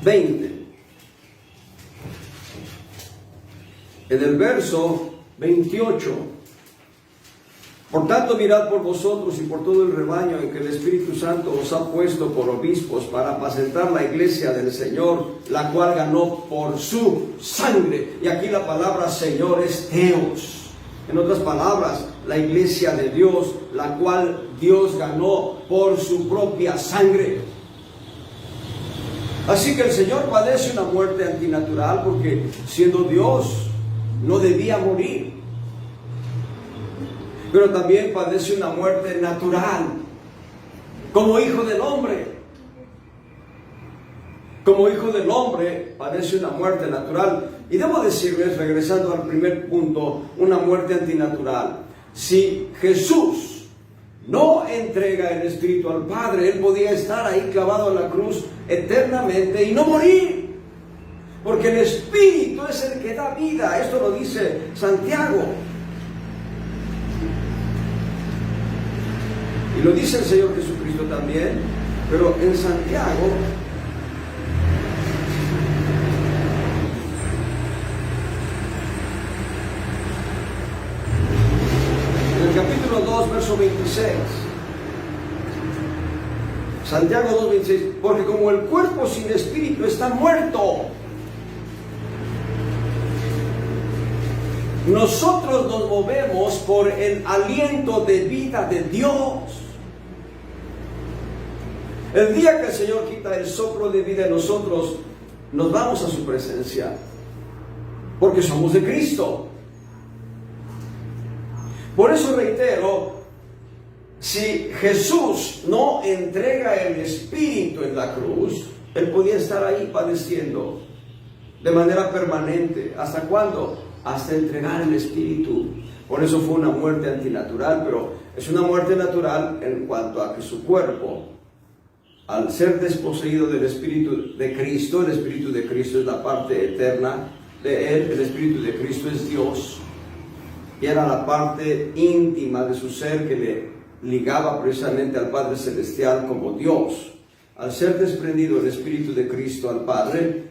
20, en el verso 28, por tanto mirad por vosotros y por todo el rebaño en que el Espíritu Santo os ha puesto por obispos para apacentar la iglesia del Señor, la cual ganó por su sangre. Y aquí la palabra Señor es Theos. En otras palabras, la iglesia de Dios, la cual Dios ganó por su propia sangre. Así que el Señor padece una muerte antinatural porque siendo Dios no debía morir. Pero también padece una muerte natural, como hijo del hombre. Como hijo del hombre padece una muerte natural. Y debo decirles, regresando al primer punto, una muerte antinatural. Si Jesús no entrega el Espíritu al Padre, Él podía estar ahí clavado en la cruz eternamente y no morir. Porque el Espíritu es el que da vida. Esto lo dice Santiago. Y lo dice el Señor Jesucristo también, pero en Santiago, en el capítulo 2, verso 26, Santiago 2, 26, porque como el cuerpo sin espíritu está muerto, nosotros nos movemos por el aliento de vida de Dios. El día que el Señor quita el soplo de vida en nosotros, nos vamos a su presencia, porque somos de Cristo. Por eso reitero, si Jesús no entrega el Espíritu en la cruz, Él podía estar ahí padeciendo de manera permanente. ¿Hasta cuándo? Hasta entregar el Espíritu. Por eso fue una muerte antinatural, pero es una muerte natural en cuanto a que su cuerpo, al ser desposeído del Espíritu de Cristo, el Espíritu de Cristo es la parte eterna de Él, el Espíritu de Cristo es Dios, y era la parte íntima de su ser que le ligaba precisamente al Padre Celestial como Dios. Al ser desprendido el Espíritu de Cristo al Padre,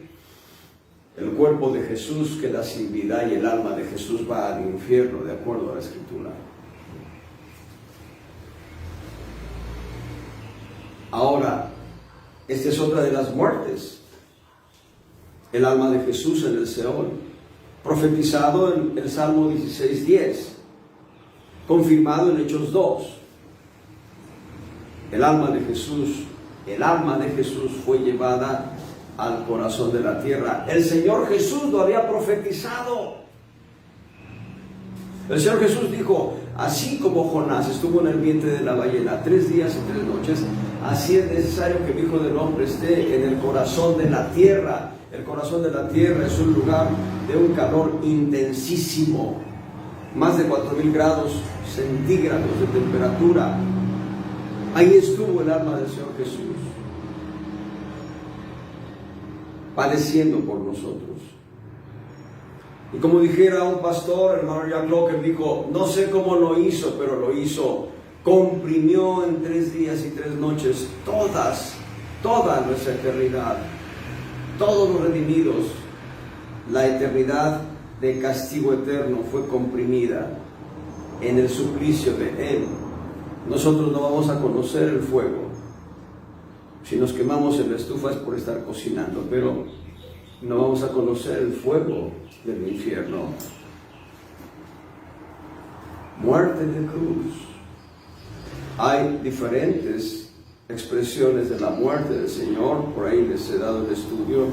el cuerpo de Jesús queda sin vida y el alma de Jesús va al infierno, de acuerdo a la Escritura. Ahora, esta es otra de las muertes. El alma de Jesús en el Seol, profetizado en el Salmo 16:10, confirmado en Hechos 2. El alma de Jesús fue llevada al corazón de la tierra. El Señor Jesús lo había profetizado. El Señor Jesús dijo, así como Jonás estuvo en el vientre de la ballena 3 días y 3 noches, así es necesario que el Hijo del Hombre esté en el corazón de la tierra. El corazón de la tierra es un lugar de un calor intensísimo, más de 4000 grados centígrados de temperatura. Ahí estuvo el alma del Señor Jesús, padeciendo por nosotros. Y como dijera un pastor, hermano Jack Locker, dijo, no sé cómo lo hizo, pero lo hizo. Comprimió en 3 días y 3 noches toda nuestra eternidad, todos los redimidos. La eternidad de castigo eterno fue comprimida en el suplicio de Él. Nosotros no vamos a conocer el fuego. Si nos quemamos en la estufa es por estar cocinando, pero no vamos a conocer el fuego del infierno. Muerte de cruz. Hay diferentes expresiones de la muerte del Señor, por ahí les he dado el estudio,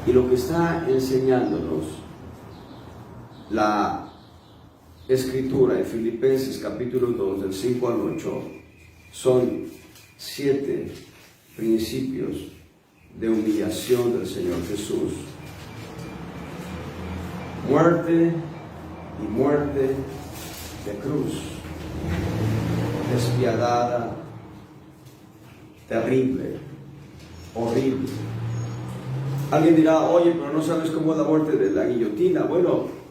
y lo que está enseñándonos la Escritura en Filipenses capítulo 2 del 5 al 8 son 7 principios de humillación del Señor Jesús. Muerte y muerte de cruz, despiadada, terrible, horrible. Alguien dirá, oye, pero no sabes cómo es la muerte de la guillotina. Bueno,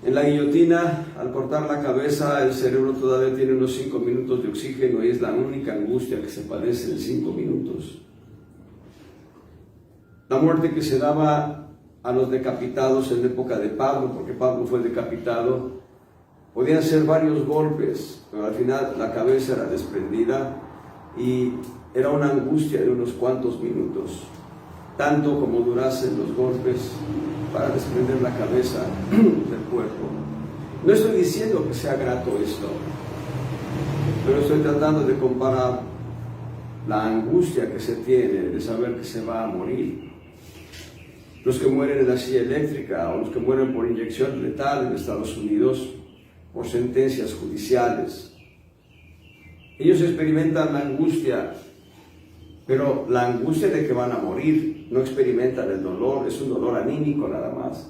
en la guillotina, al cortar la cabeza, el cerebro todavía tiene unos 5 minutos de oxígeno y es la única angustia que se padece en 5 minutos. La muerte que se daba a los decapitados en la época de Pablo, porque Pablo fue decapitado, podían ser varios golpes, pero al final la cabeza era desprendida y era una angustia de unos cuantos minutos, tanto como durasen los golpes para desprender la cabeza del cuerpo. No estoy diciendo que sea grato esto, pero estoy tratando de comparar la angustia que se tiene de saber que se va a morir. Los que mueren en la silla eléctrica o los que mueren por inyección letal en Estados Unidos, por sentencias judiciales, ellos experimentan la angustia, pero la angustia de que van a morir, no experimentan el dolor, es un dolor anímico nada más.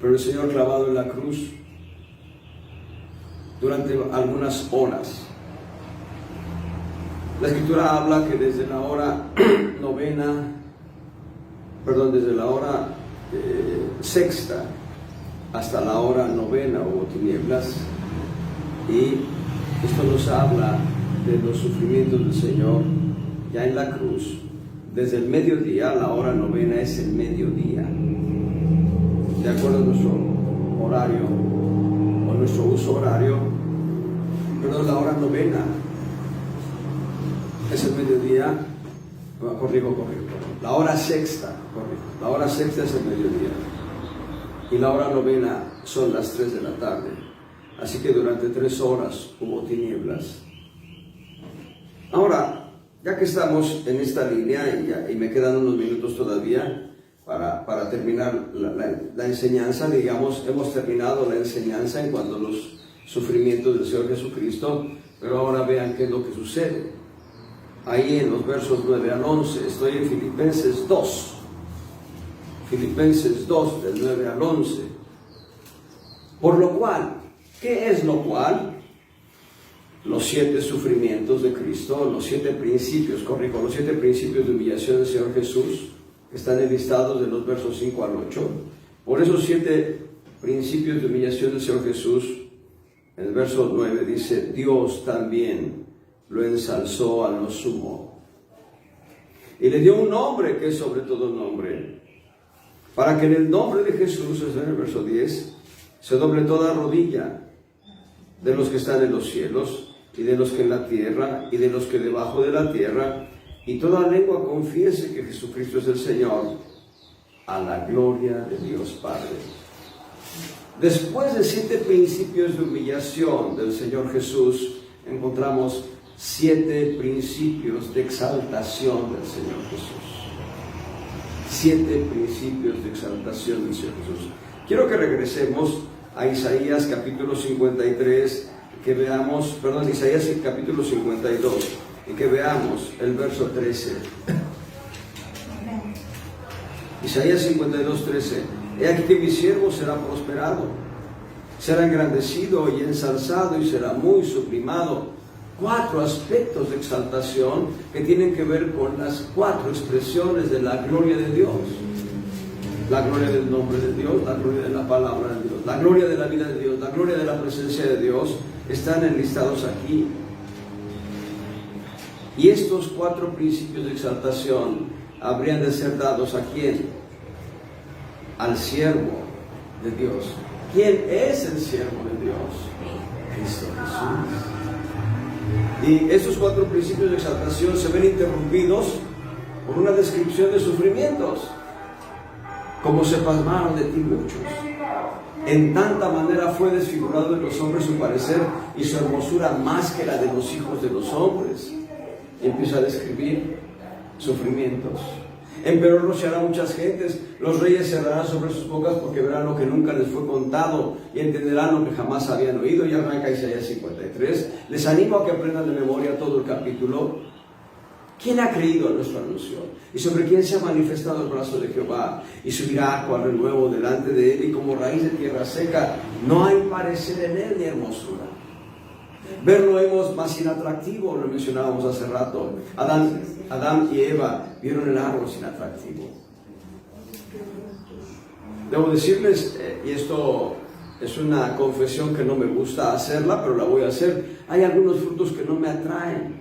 Pero el Señor clavado en la cruz, durante algunas horas, la Escritura habla que desde la hora sexta hasta la hora novena hubo tinieblas, y esto nos habla de los sufrimientos del Señor ya en la cruz. Desde el mediodía, la hora novena es el mediodía, de acuerdo a nuestro horario o nuestro uso horario. Perdón, la hora novena es el mediodía. Corrijo. La hora sexta, la hora sexta es el mediodía y la hora novena son las 3 de la tarde. Así que durante 3 horas hubo tinieblas. Ahora, ya que estamos en esta línea y me quedan unos minutos todavía para terminar la enseñanza, digamos, hemos terminado la enseñanza en cuanto a los sufrimientos del Señor Jesucristo, pero ahora vean qué es lo que sucede. Ahí en los versos 9 al 11, estoy en Filipenses 2, del 9 al 11. Por lo cual, ¿qué es lo cual? Los 7 sufrimientos de Cristo, los 7 principios, los 7 principios de humillación del Señor Jesús, que están enlistados de los versos 5 al 8. Por esos 7 principios de humillación del Señor Jesús, en el verso 9 dice, Dios también lo ensalzó a lo sumo y le dio un nombre que es sobre todo nombre, para que en el nombre de Jesús, es en el verso 10, se doble toda rodilla de los que están en los cielos y de los que en la tierra y de los que debajo de la tierra, y toda lengua confiese que Jesucristo es el Señor, a la gloria de Dios Padre. Después de 7 principios de humillación del Señor Jesús, encontramos 7 principios de exaltación del Señor Jesús. 7 principios de exaltación del Señor Jesús. Quiero que regresemos a Isaías capítulo 53, que veamos, Isaías capítulo 52, y que veamos el verso 13. Isaías 52, 13. He aquí que mi siervo será prosperado, será engrandecido y ensalzado y será muy sublimado. 4 aspectos de exaltación que tienen que ver con las 4 expresiones de la gloria de Dios. La gloria del nombre de Dios, la gloria de la palabra de Dios, la gloria de la vida de Dios, la gloria de la presencia de Dios, están enlistados aquí. Y estos 4 principios de exaltación habrían de ser dados ¿a quién? Al siervo de Dios. ¿Quién es el siervo de Dios? Cristo Jesús. Y estos 4 principios de exaltación se ven interrumpidos por una descripción de sufrimientos. Como se pasmaron de ti muchos. En tanta manera fue desfigurado de los hombres su parecer y su hermosura más que la de los hijos de los hombres. Y empieza a describir sufrimientos. Empero rociará muchas gentes, los reyes cerrarán sobre sus bocas porque verán lo que nunca les fue contado y entenderán lo que jamás habían oído. Y arranca Isaías 53. Les animo a que aprendan de memoria todo el capítulo. ¿Quién ha creído a nuestro anuncio? ¿Y sobre quién se ha manifestado el brazo de Jehová? Y subirá cual renuevo delante de él, y como raíz de tierra seca, no hay parecer en él ni hermosura. Verlo hemos más inatractivo, lo mencionábamos hace rato. Adán y Eva vieron el árbol sin atractivo. Debo decirles, y esto es una confesión que no me gusta hacerla, pero la voy a hacer. Hay algunos frutos que no me atraen,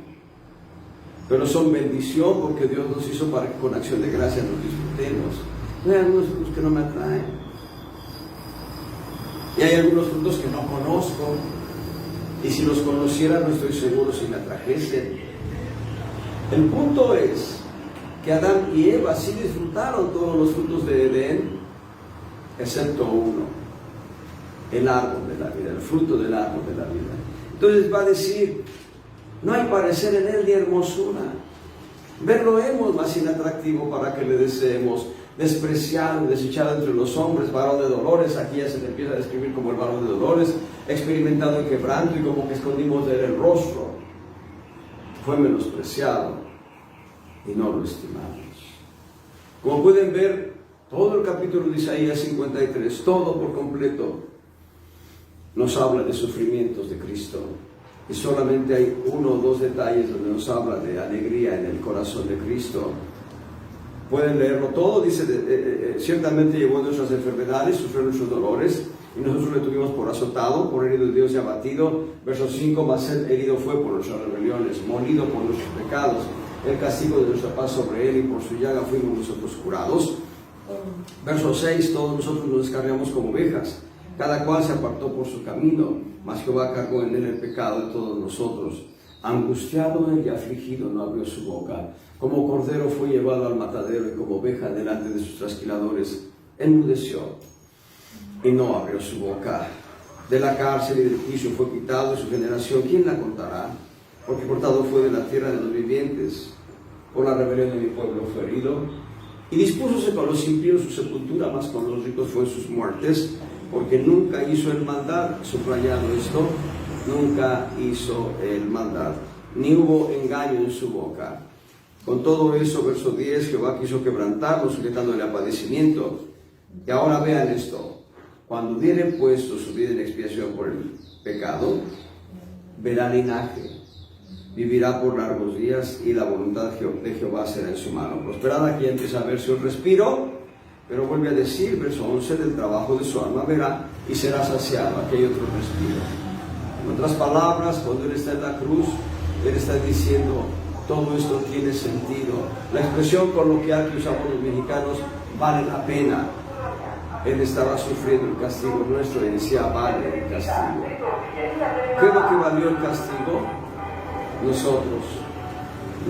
pero son bendición porque Dios nos hizo para que con acción de gracia nos disfrutemos. Hay algunos frutos que no me atraen. Y hay algunos frutos que no conozco. Y si los conociera no estoy seguro si me atrajesen. El punto es que Adán y Eva sí disfrutaron todos los frutos de Edén, excepto uno, el árbol de la vida, el fruto del árbol de la vida. Entonces va a decir, no hay parecer en él ni hermosura. Verlo hemos más inatractivo para que le deseemos. Despreciado y desechado entre los hombres, varón de dolores. Aquí ya se le empieza a describir como el varón de dolores, experimentado en quebranto y como que escondimos de él el rostro. Fue menospreciado y no lo estimamos. Como pueden ver, todo el capítulo de Isaías 53, todo por completo, nos habla de sufrimientos de Cristo. Y solamente hay 1 o 2 detalles donde nos habla de alegría en el corazón de Cristo. Pueden leerlo todo. Dice, ciertamente llevó nuestras enfermedades, sufrió nuestros dolores, y nosotros le tuvimos por azotado, por herido de Dios y abatido. Verso 5, mas él herido fue por nuestras rebeliones, molido por nuestros pecados. El castigo de nuestra paz sobre él, y por su llaga fuimos nosotros curados. Verso 6, todos nosotros nos descarriamos como ovejas, cada cual se apartó por su camino, mas Jehová cargó en él el pecado de todos nosotros. Angustiado y afligido no abrió su boca. Como cordero fue llevado al matadero, y como oveja delante de sus trasquiladores enmudeció y no abrió su boca. De la cárcel y del juicio fue quitado, y su generación, ¿quién la contará? Porque cortado fue de la tierra de los vivientes, por la rebelión de mi pueblo fue herido. Y dispúsose con los impíos su sepultura, mas con los ricos fue sus muertes, porque nunca hizo el maldad. Subrayado esto, nunca hizo el maldad, ni hubo engaño en su boca. Con todo eso, verso 10, Jehová quiso quebrantarlo, sujetándole a padecimiento. Y ahora vean esto, cuando diere puesto su vida en expiación por el pecado, verá linaje, vivirá por largos días, y la voluntad de Jehová será en su mano. Prosperada, aquí empieza a verse un respiro Pero vuelve a decir, verso 11, del trabajo de su alma verá y será saciado. Aquí hay otro respiro. En otras palabras, cuando Él está en la cruz, Él está diciendo, todo esto tiene sentido. La expresión coloquial que usamos los mexicanos, vale la pena. Él estaba sufriendo el castigo nuestro y decía, vale el castigo. ¿Qué es lo que valió el castigo? Nosotros.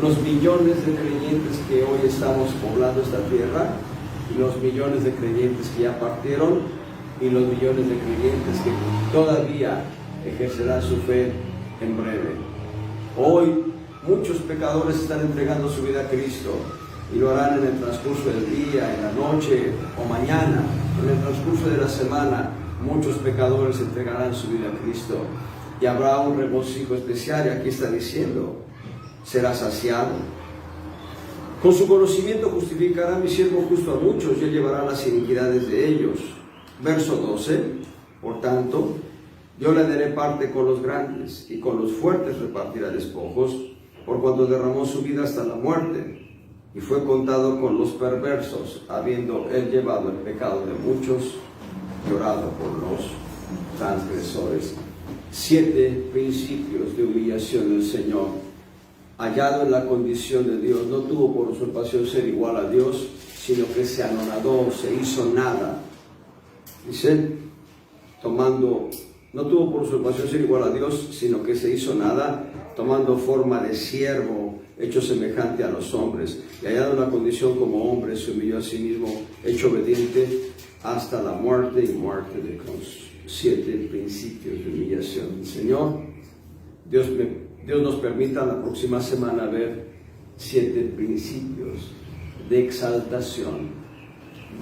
Los millones de creyentes que hoy estamos poblando esta tierra, y los millones de creyentes que ya partieron, y los millones de creyentes que todavía ejercerán su fe en breve. Hoy muchos pecadores están entregando su vida a Cristo y lo harán en el transcurso del día, en la noche o mañana, en el transcurso de la semana. Muchos pecadores entregarán su vida a Cristo y habrá un regocijo especial. Y aquí está diciendo, será saciado. Con su conocimiento justificará mi siervo justo a muchos y él llevará las iniquidades de ellos. Verso 12, por tanto, yo le daré parte con los grandes y con los fuertes repartirá despojos, por cuanto derramó su vida hasta la muerte y fue contado con los perversos, habiendo él llevado el pecado de muchos y orado por los transgresores. 7 principios de humillación del Señor. Hallado en la condición de Dios, no tuvo por usurpación ser igual a Dios, sino que se anonadó, se hizo nada. Dice, no tuvo por usurpación ser igual a Dios, sino que se hizo nada, tomando forma de siervo, hecho semejante a los hombres, y hallado en la condición como hombre, se humilló a sí mismo, hecho obediente hasta la muerte y muerte de cruz. 7 principios de humillación. Señor, Dios nos permita la próxima semana ver 7 principios de exaltación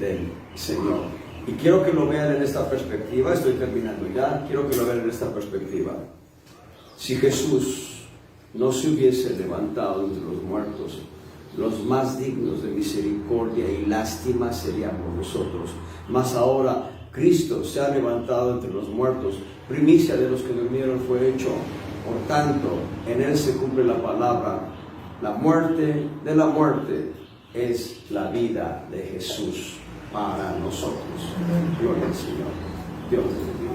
del Señor. Y quiero que lo vean en esta perspectiva, estoy terminando ya, quiero que lo vean en esta perspectiva. Si Jesús no se hubiese levantado entre los muertos, los más dignos de misericordia y lástima seríamos nosotros. Mas ahora Cristo se ha levantado entre los muertos, primicia de los que durmieron fue hecho. Por tanto, en Él se cumple la palabra, la muerte de la muerte es la vida de Jesús para nosotros. Gloria al Señor. Dios te bendiga.